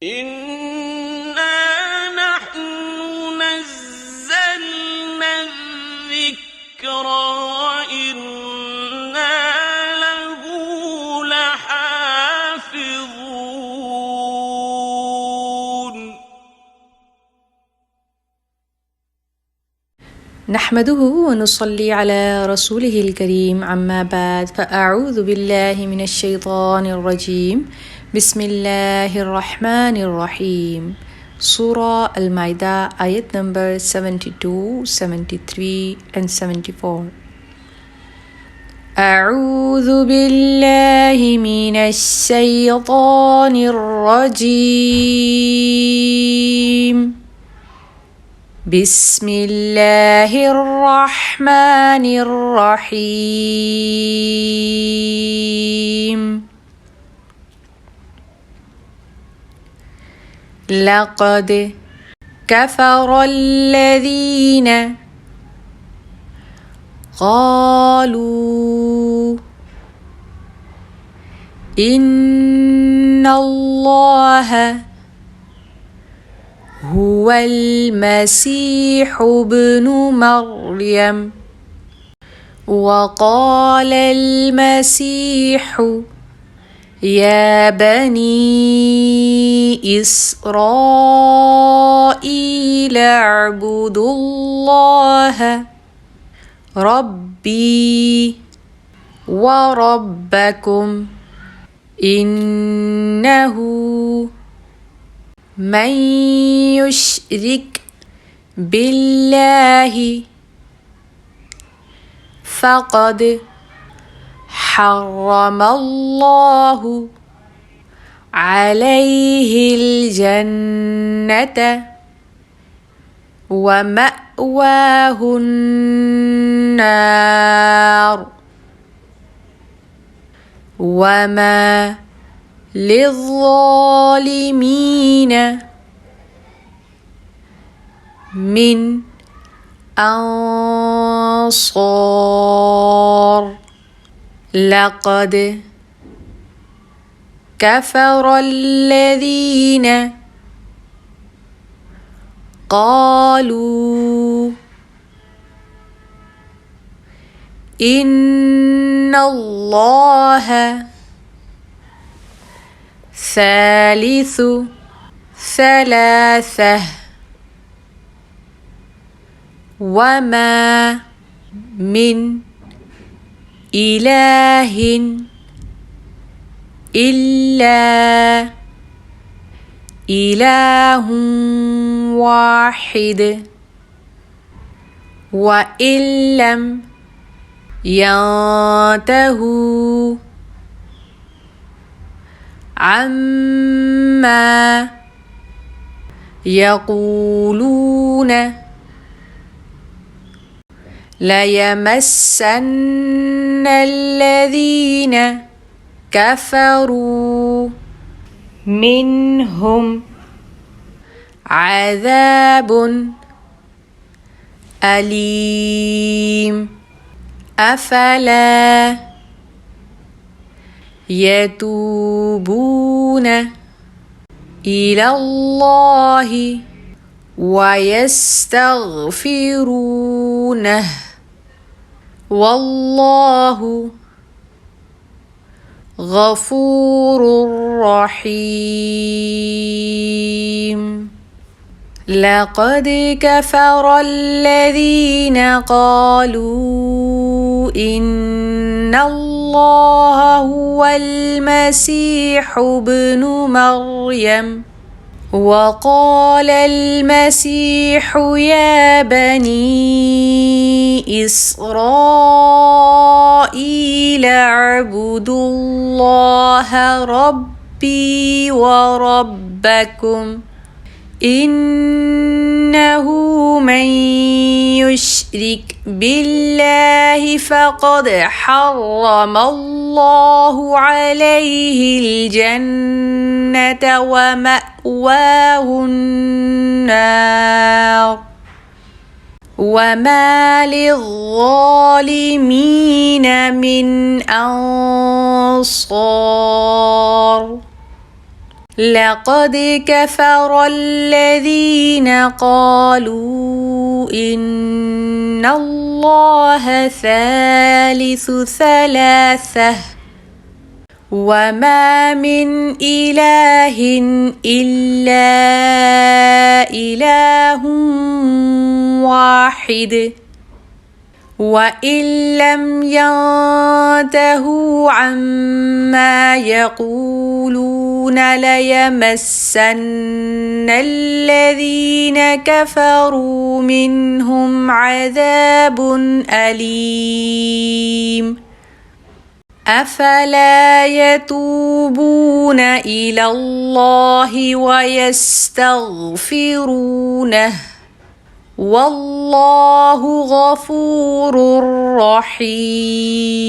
إِنَّا نَحْنُ نَزَّلْنَا الذِّكْرَ وَإِنَّا لَهُ لَحَافِظُونَ نحمده ونصلي على رسوله الكريم عما بعد فأعوذ بالله من الشيطان الرجيم بسم الله الرحمن الرحيم Surah Al-Ma'idah ayat number 72, 73 and 74 أعوذ بالله من الشيطان الرجيم بسم الله الرحمن الرحيم لقد كفر الذين قالوا إن الله هو المسيح ابن مريم وقال المسيح يا بني إسرائيل اعبدوا الله ربي وربكم إنه من يشرك بالله فقد حرم الله عليه الجنة ومأواه النار وما للظالمين من أنصار لقد كفر الذين قالوا إن الله ثالث ثلاثة وما من إله إلا إله واحد وإن لم ينتهوا عما يقولون ليمسن الذين كفروا منهم عذاب أليم أفلا يتوبون إلى الله ويستغفرونه والله غفور رحيم لقد كفر الذين قالوا إن الله هو المسيح ابن مريم وقال المسيح يا بني إسرائيل اعبدوا الله ربي وربكم إنه من يشرك بالله فقد حرم الله عليه الجنة ومأواه النار وما للظالمين من أنصار لقد كفر الذين قالوا إن الله ثالث ثلاثة وما من إله إلا إله واحد وإن لم ينتهوا عما يقولون ليمسن الذين كفروا منهم عذاب أليم أفلا يتوبون إلى الله ويستغفرونه والله غفور رحيم.